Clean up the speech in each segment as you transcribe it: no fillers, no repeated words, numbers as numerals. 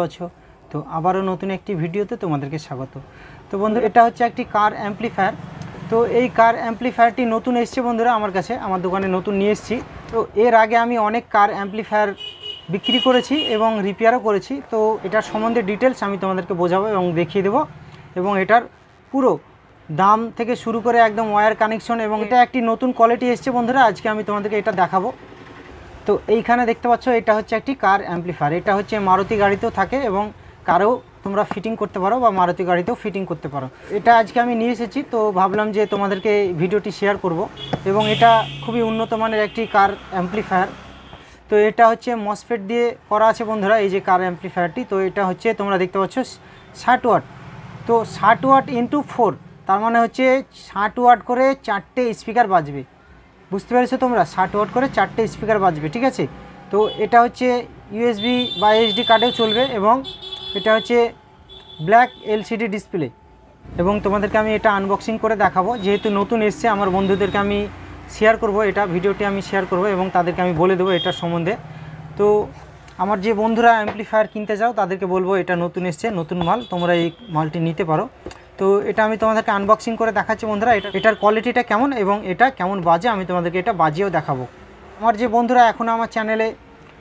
আছো। তো আবারও নতুন একটি ভিডিওতে তোমাদেরকে স্বাগত। তো বন্ধুরা, এটা হচ্ছে একটি কার অ্যাম্পলিফায়ার। তো এই কার অ্যাম্পলিফায়ারটি নতুন এসেছে বন্ধুরা আমার কাছে, আমার দোকানে নতুন নিয়ে এসেছি। তো এর আগে আমি অনেক কার অ্যাম্পলিফায়ার বিক্রি করেছি এবং রিপেয়ারও করেছি। তো এটার সম্বন্ধে ডিটেলস আমি তোমাদেরকে বোঝাবো এবং দেখিয়ে দেবো, এবং এটার পুরো দাম থেকে শুরু করে একদম ওয়্যার কানেকশন, এবং এটা একটি নতুন কোয়ালিটি এসেছে বন্ধুরা। আজকে আমি তোমাদেরকে এটা দেখাবো। তো এইখানে দেখতে পাচ্ছ এটা হচ্ছে একটি কার অ্যাম্পলিফায়ার। এটা হচ্ছে মারুতি গাড়িতেও থাকে এবং কারেও তোমরা ফিটিং করতে পারো বা মারুতি গাড়িতেও ফিটিং করতে পারো। এটা আজকে আমি নিয়ে এসেছি, তো ভাবলাম যে তোমাদেরকে ভিডিওটি শেয়ার করব। এবং এটা খুবই উন্নত মানের একটি কার অ্যাম্পলিফায়ার। তো এটা হচ্ছে মসফেট দিয়ে করা আছে বন্ধুরা, এই যে কার অ্যাম্পলিফায়ারটি। তো এটা হচ্ছে তোমরা দেখতে পাচ্ছ 60 ওয়াট। তো 60 ওয়াট ইন্টু 4, তার মানে হচ্ছে 60 ওয়াট করে 4টে স্পিকার বাজবে। বুঝতে পেরেছো তোমরা? 60 ওয়াট করে 4টে স্পিকার বাজবে, ঠিক আছে। তো এটা হচ্ছে ইউএসবি বা এইচডি কার্ডেও চলবে, এবং এটা হচ্ছে ব্ল্যাক এলসিডি ডিসপ্লে। এবং তোমাদেরকে আমি এটা আনবক্সিং করে দেখাবো, যেহেতু নতুন এসছে। আমার বন্ধুদেরকে আমি শেয়ার করব, এটা ভিডিওটি আমি শেয়ার করব এবং তাদেরকে আমি বলে দেবো এটার সম্বন্ধে। তো আমার যে বন্ধুরা অ্যাম্পলিফায়ার কিনতে যাও তাদেরকে বলবো এটা নতুন এসছে, নতুন মাল, তোমরা এই মালটি নিতে পারো। তো এটা আমি তোমাদেরকে আনবক্সিং করে দেখাচ্ছি বন্ধুরা, এটার কোয়ালিটিটা কেমন এবং এটা কেমন বাজে আমি তোমাদেরকে এটা বাজিয়েও দেখাবো। আমার যে বন্ধুরা এখনও আমার চ্যানেলে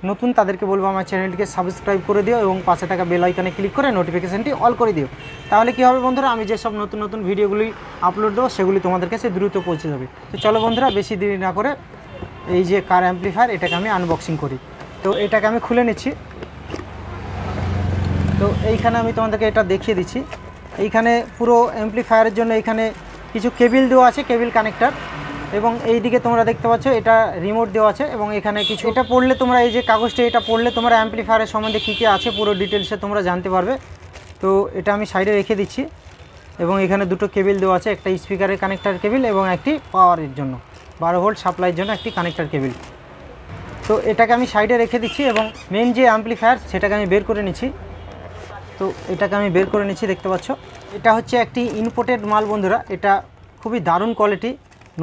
নতুন তাদেরকে বলবো আমার চ্যানেলটিকে সাবস্ক্রাইব করে দিও এবং পাশে থাকা বেল আইকনে ক্লিক করে নোটিফিকেশানটি অল করে দিও। তাহলে কী হবে বন্ধুরা, আমি যেসব নতুন নতুন ভিডিওগুলি আপলোড দেবো সেগুলি তোমাদের কাছে দ্রুত পৌঁছে যাবে। তো চলো বন্ধুরা, বেশি দেরি না করে এই যে কার অ্যাম্পলিফায়ার এটাকে আমি আনবক্সিং করি। তো এটাকে আমি খুলে নিচ্ছি। তো এইখানে আমি তোমাদেরকে এটা দেখিয়ে দিচ্ছি। এইখানে পুরো অ্যাম্পলিফায়ারের জন্য এখানে কিছু কেবিল দেওয়া আছে, কেবিল কানেক্টর। এবং এই দিকে তোমরা দেখতে পাচ্ছ এটা রিমোট দেওয়া আছে, এবং এখানে কিছু এটা পড়লে তোমরা, এই যে কাগজটা এটা পড়লে তোমরা অ্যাম্পলিফায়ারের সম্বন্ধে কী কী আছে পুরো ডিটেলসে তোমরা জানতে পারবে। তো এটা আমি সাইডে রেখে দিচ্ছি। এবং এখানে দুটো কেবিল দেওয়া আছে, একটা স্পিকারের কানেক্টর কেবিল এবং একটি পাওয়ারের জন্য 12 ভোল্ট সাপ্লাইয়ের জন্য একটি কানেক্টর কেবিল। তো এটাকে আমি সাইডে রেখে দিচ্ছি এবং মেন যে অ্যাম্পলিফায়ার সেটাকে আমি বের করে নিচ্ছি। তো এটাকে আমি বের করে নিচ্ছি, দেখতে পাচ্ছ এটা হচ্ছে একটি ইম্পোর্টেড মাল বন্ধুরা। এটা খুবই দারুণ কোয়ালিটি,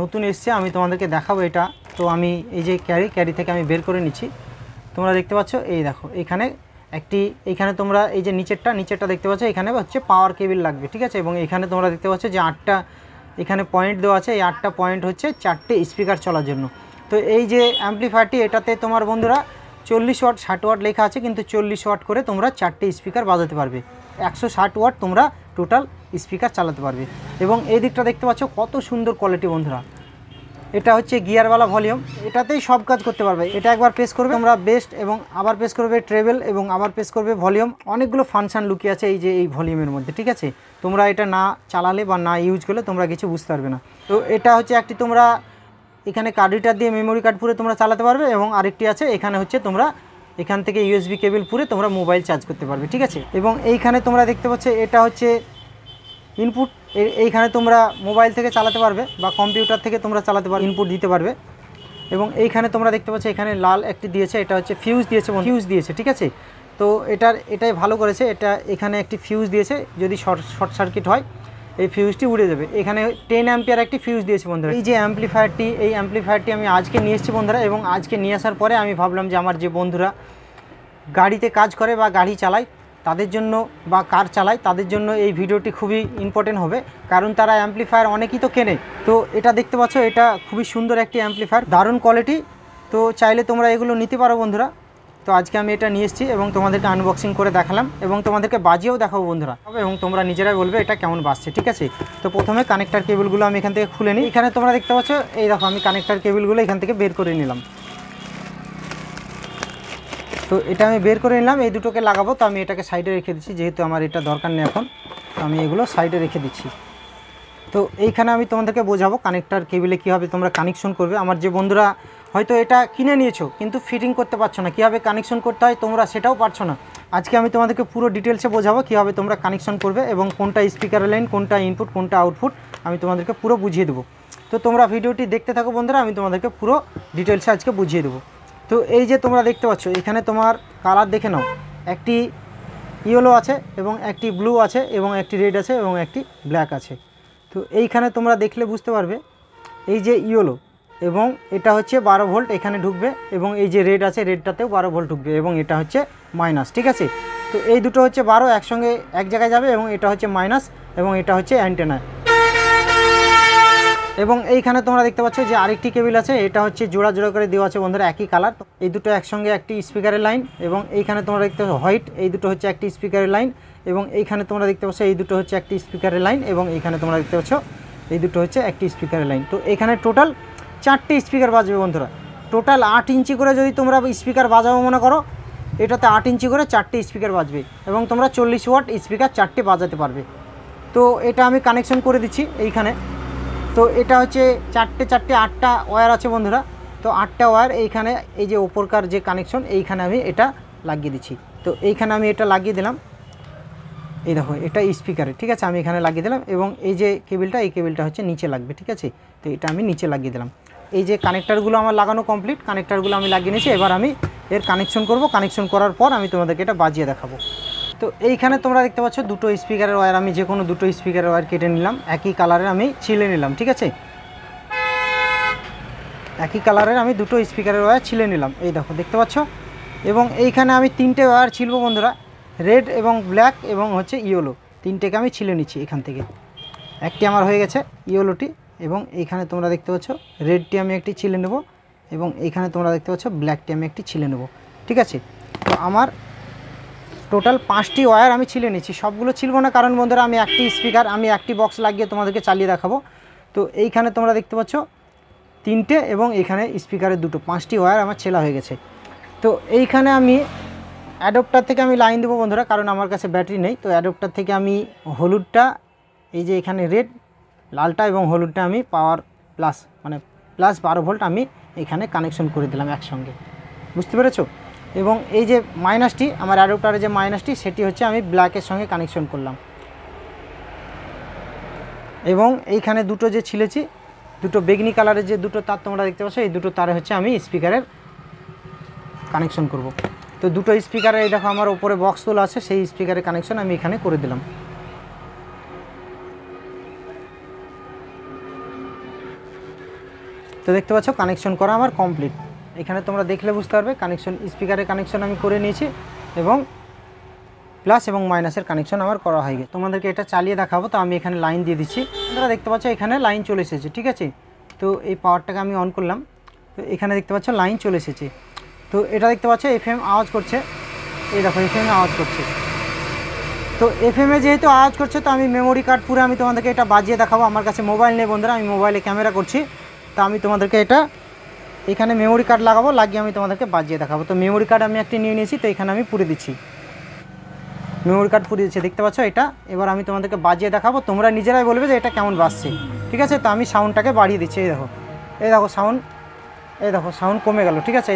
নতুন এসছে, আমি তোমাদেরকে দেখাবো এটা। তো আমি এই যে ক্যারি থেকে আমি বের করে নিচ্ছি। তোমরা দেখতে পাচ্ছ, এই দেখো এইখানে তোমরা এই যে নিচেরটা দেখতে পাচ্ছ, এখানে হচ্ছে পাওয়ার কেবিল লাগবে, ঠিক আছে। এবং এখানে তোমরা দেখতে পাচ্ছ যে 8টা এখানে পয়েন্ট দেওয়া আছে, এই 8টা পয়েন্ট হচ্ছে 4টে স্পিকার চলার জন্য। তো এই যে অ্যাম্পলিফায়ারটি, এটাতে তোমার বন্ধুরা 40 ওয়াট 60 ওয়াট লেখা আছে, কিন্তু 40 ওয়াট করে তোমরা 4টে স্পিকার বাজাতে পারবে। 160 ওয়াট তোমরা টোটাল স্পিকার চালাতে পারবে। এবং এই দিকটা দেখতে পাচ্ছ কত সুন্দর কোয়ালিটি বন্ধুরা। এটা হচ্ছে গিয়ারওয়ালা ভলিউম, এটাতেই সব কাজ করতে পারবে। এটা একবার প্রেস করবে তোমরা বেস্ট, এবং আবার প্রেস করবে ট্রেবল, এবং আবার প্রেস করবে ভলিউম। অনেকগুলো ফাংশান লুকিয়ে আছে এই যে এই ভলিউমের মধ্যে, ঠিক আছে। তোমরা এটা না চালালে বা না ইউজ করলে তোমরা কিছু বুঝতে পারবে না। তো এটা হচ্ছে একটি তোমরা এখানে কার্ড রিডার দিয়ে মেমোরি কার্ড পুরে তোমরা চালাতে পারবে, এবং আরেকটি আছে এখানে হচ্ছে তোমরা এখান থেকে ইউএসবি কেবল পুরে তোমরা মোবাইল চার্জ করতে পারবে, ঠিক আছে। এবং এইখানে তোমরা দেখতে পাচ্ছ এটা হচ্ছে ইনপুট, এইখানে তোমরা মোবাইল থেকে চালাতে পারবে বা কম্পিউটার থেকে তোমরা চালাতে পারবে, ইনপুট দিতে পারবে। এবং এইখানে তোমরা দেখতে পাচ্ছ এখানে লাল একটি দিয়েছে, এটা হচ্ছে ফিউজ দিয়েছে, ঠিক আছে। তো এটাই ভালো করেছে, এটা এখানে একটি ফিউজ দিয়েছে, যদি শর্ট সার্কিট হয় এই ফিউজটি উড়ে যাবে। এখানে 10 অ্যাম্পিয়ার একটি ফিউজ দিয়েছে বন্ধুরা। এই যে অ্যাম্পলিফায়ারটি আমি আজকে নিয়ে এসেছি বন্ধুরা। এবং আজকে নিয়ে আসার পরে আমি ভাবলাম যে আমার যে বন্ধুরা গাড়িতে কাজ করে বা গাড়ি চালায় তাদের জন্য, বা কার চালায় তাদের জন্য এই ভিডিওটি খুবই ইম্পর্টেন্ট হবে, কারণ তারা অ্যাম্পলিফায়ার অনেকেই তো কেনে। তো এটা দেখতে পাচ্ছ, এটা খুবই সুন্দর একটি অ্যাম্পলিফায়ার, দারুণ কোয়ালিটি। তো চাইলে তোমরা এগুলো নিতে পারো বন্ধুরা। তো আজকে আমি এটা নিয়ে এসেছি এবং তোমাদেরকে আনবক্সিং করে দেখালাম, এবং তোমাদেরকে বাজিয়েও দেখাবো বন্ধুরা, এবং তোমরা নিজেরাই বলবে এটা কেমন বাজছে, ঠিক আছে। তো প্রথমে কানেক্টার কেবলগুলো আমি এখান থেকে খুলে নিই। এখানে তোমরা দেখতে পাচ্ছ, এই দেখো আমি কানেক্টার কেবলগুলো এখান থেকে বের করে নিলাম। তো এটা আমি বের করে নিলাম, এই দুটোকে লাগাবো। তো আমি এটাকে সাইডে রেখে দিচ্ছি, যেহেতু আমার এটা দরকার নেই এখন। তো আমি এগুলো সাইডে রেখে দিচ্ছি। তো এইখানে আমি তোমাদেরকে বোঝাবো কানেক্টার কেবিলে কীভাবে তোমরা কানেকশন করবে। আমার যে বন্ধুরা হয়তো এটা কিনে নিয়েছো কিন্তু ফিটিং করতে পারছো না, কীভাবে কানেকশন করতে হয় তোমরা সেটাও পারছো না, আজকে আমি তোমাদেরকে পুরো ডিটেলসে বোঝাবো কীভাবে তোমরা কানেকশন করবে, এবং কোনটা স্পিকারের লাইন, কোনটা ইনপুট, কোনটা আউটপুট, আমি তোমাদেরকে পুরো বুঝিয়ে দেবো। তো তোমরা ভিডিওটি দেখতে থাকো বন্ধুরা, আমি তোমাদেরকে পুরো ডিটেলসে আজকে বুঝিয়ে দেবো। তো এই যে তোমরা দেখতে পাচ্ছ এখানে তোমার কালার দেখে নাও, একটি ইয়েলো আছে এবং একটি ব্লু আছে এবং একটি রেড আছে এবং একটি ব্ল্যাক আছে। তো এইখানে তোমরা দেখলে বুঝতে পারবে, এই যে ইয়েলো এবং এটা হচ্ছে 12 ভোল্ট এখানে ঢুকবে, এবং এই যে রেড আছে রেডটাতেও 12 ভোল্ট ঢুকবে, এবং এটা হচ্ছে মাইনাস, ঠিক আছে। তো এই দুটো হচ্ছে 12 একসঙ্গে এক জায়গায় যাবে, এবং এটা হচ্ছে মাইনাস, এবং এটা হচ্ছে অ্যান্টেনা। এবং এইখানে তোমরা দেখতে পাচ্ছ যে আরেকটি কেবিল আছে, এটা হচ্ছে জোড়া জোড়া করে দেওয়া আছে বন্ধুরা, একই কালার। এই দুটো একসঙ্গে একটি স্পিকারের লাইন, এবং এইখানে তোমরা দেখতে পাচ্ছ হোয়াইট, এই দুটো হচ্ছে একটি স্পিকারের লাইন, এবং এইখানে তোমরা দেখতে পাচ্ছ এই দুটো হচ্ছে একটি স্পিকারের লাইন, এবং এইখানে তোমরা দেখতে পাচ্ছ এই দুটো হচ্ছে একটি স্পিকারের লাইন। তো এখানে টোটাল 4টে স্পিকার বাজবে বন্ধুরা। টোটাল 8 ইঞ্চি করে যদি তোমরা স্পিকার বাজাবো মনে করো, এটাতে 8 ইঞ্চি করে 4টে স্পিকার বাজবে, এবং তোমরা 40 ওয়াট স্পিকার 4টে বাজাতে পারবে। তো এটা আমি কানেকশন করে দিচ্ছি এইখানে। তো এটা হচ্ছে 8টা ওয়্যার আছে বন্ধুরা। তো 8টা ওয়্যার এইখানে, এই যে ওপরকার যে কানেকশন, এইখানে আমি এটা লাগিয়ে দিচ্ছি। তো এইখানে আমি এটা লাগিয়ে দিলাম, এই দেখো এটা স্পিকারে, ঠিক আছে, আমি এখানে লাগিয়ে দিলাম। এবং এই যে কেবিলটা, এই কেবিলটা হচ্ছে নিচে লাগবে, ঠিক আছে। তো এটা আমি নিচে লাগিয়ে দিলাম। এই যে কানেক্টারগুলো আমার লাগানো কমপ্লিট, কানেক্টারগুলো আমি লাগিয়ে নিয়েছি। এবার আমি এর কানেকশন করব, কানেকশন করার পর আমি তোমাদেরকে এটা বাজিয়ে দেখাবো। তো এইখানে তোমরা দেখতে পাচ্ছ দুটো স্পিকারের ওয়্যার, আমি যে কোনো দুটো স্পিকারের ওয়্যার কেটে নিলাম, একই কালারের আমি ছিলে নিলাম, ঠিক আছে। একই কালারের আমি দুটো স্পিকারের ওয়্যার ছিলে নিলাম, এই দেখো দেখতে পাচ্ছ। এবং এইখানে আমি 3টে ওয়্যার ছিলবো বন্ধুরা, রেড এবং ব্ল্যাক এবং হচ্ছে ইয়েলো, 3টেকে আমি ছিলে নিচ্ছি এখান থেকে। একটি আমার হয়ে গেছে ইয়েলোটি, এবং এইখানে তোমরা দেখতে পাচ্ছ রেডটি আমি একটি ছিলে নেব, এবং এইখানে তোমরা দেখতে পাচ্ছ ব্ল্যাকটি আমি একটি ছিলে নেব, ঠিক আছে। তো আমার টোটাল 5টি ওয়্যার আমি ছিলে নিচ্ছি। সবগুলো ছিলবো না, কারণ বন্ধুরা আমি একটি স্পিকার, আমি একটি বক্স লাগিয়ে তোমাদেরকে চালিয়ে দেখাবো। তো এইখানে তোমরা দেখতে পাচ্ছ 3টে, এবং এইখানে স্পিকারের 2টো, 5টি ওয়্যার আমার ছেলা হয়ে গেছে। তো এইখানে আমি অ্যাডাপ্টার থেকে আমি লাইন দেবো বন্ধুরা, কারণ আমার কাছে ব্যাটারি নেই। তো অ্যাডাপ্টার থেকে আমি হলুদটা, এই যে এখানে রেড, লালটা এবং হলুদটা আমি পাওয়ার প্লাস, মানে প্লাস 12 ভোল্ট আমি এখানে কানেকশন করে দিলাম একসঙ্গে, বুঝতে পেরেছো। এবং এই যে মাইনাসটি, আমার অ্যাডাপ্টারের যে মাইনাসটি, সেটি হচ্ছে আমি ব্ল্যাকের সঙ্গে কানেকশন করলাম। এবং এইখানে দুটো যে ছিলেছি, দুটো বেগনি কালারের যে দুটো তার তোমরা দেখতে পাচ্ছ, এই দুটো তারে হচ্ছে আমি স্পিকারের কানেকশন করব। তো দুটো স্পিকারে, এই দেখো আমার উপরে বক্স তোলা আছে, সেই স্পিকারের কানেকশন আমি এখানে করে দিলাম। তো দেখতে পাচ্ছ কানেকশন করা আমার কমপ্লিট। এখানে তোমরা দেখলে বুঝতে পারবে কানেকশন, স্পিকারের কানেকশন আমি করে নিয়েছি, এবং প্লাস এবং মাইনাসের কানেকশন আমার করা হয়ে গেছে। তোমাদেরকে এটা চালিয়ে দেখাবো। তো আমি এখানে লাইন দিয়ে দিচ্ছি, তোমরা দেখতে পাচ্ছ এখানে লাইন চলে এসেছে, ঠিক আছে। তো এই পাওয়ারটাকে আমি অন করলাম, তো এখানে দেখতে পাচ্ছ লাইন চলে এসেছে। তো এটা দেখতে পাচ্ছ এফএম আওয়াজ করছে, এই দেখো এফএম আওয়াজ করছে। তো এফএমে যেহেতু আওয়াজ করছে, তো আমি মেমোরি কার্ড পুরো আমি তোমাদেরকে এটা বাজিয়ে দেখাবো। আমার কাছে মোবাইল নেই বন্ধুরা, আমি মোবাইলে ক্যামেরা করছি। তো আমি তোমাদেরকে এটা এখানে মেমোরি কার্ড লাগাবো, লাগিয়ে আমি তোমাদেরকে বাজিয়ে দেখাবো। তো মেমোরি কার্ড আমি একটি নিয়ে নিয়েছি, তো এখানে আমি পুরে দিচ্ছি, মেমোরি কার্ড পুরে দিচ্ছি, দেখতে পাচ্ছ এটা। এবার আমি তোমাদেরকে বাজিয়ে দেখাবো, তোমরা নিজেরাই বলবে যে এটা কেমন বাজছে, ঠিক আছে। তো আমি সাউন্ডটাকে বাড়িয়ে দিচ্ছি, এই দেখো, এই দেখো সাউন্ড, এই দেখো সাউন্ড কমে গেল, ঠিক আছে।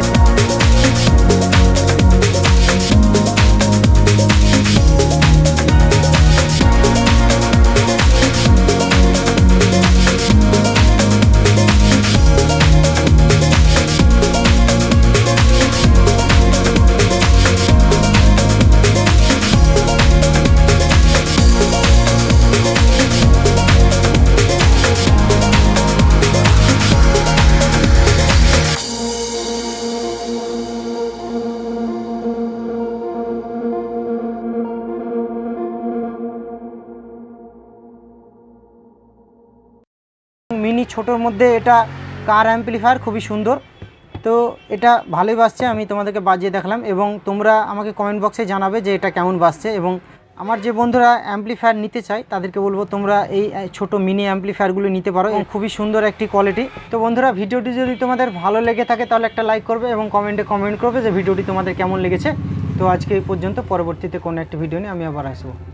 মিনি ছোটোর মধ্যে এটা কার অ্যাম্পলিফায়ার, খুবই সুন্দর। তো এটা ভালোই বাজছে, আমি তোমাদেরকে বাজিয়ে দেখলাম। এবং তোমরা আমাকে কমেন্ট বক্সে জানাবে যে এটা কেমন বাজছে। এবং আমার যে বন্ধুরা অ্যাম্পলিফায়ার নিতে চায় তাদেরকে বলবো তোমরা এই ছোট মিনি অ্যাম্পলিফায়ারগুলো নিতে পারো, এবং খুবই সুন্দর একটি কোয়ালিটি। তো বন্ধুরা ভিডিওটি যদি তোমাদের ভালো লেগে থাকে তাহলে একটা লাইক করবে, এবং কমেন্টে কমেন্ট করবে যে ভিডিওটি তোমাদের কেমন লেগেছে। তো আজকে এই পর্যন্ত, পরবর্তীতে কোনো একটা ভিডিও নিয়ে আমি আবার আসবো।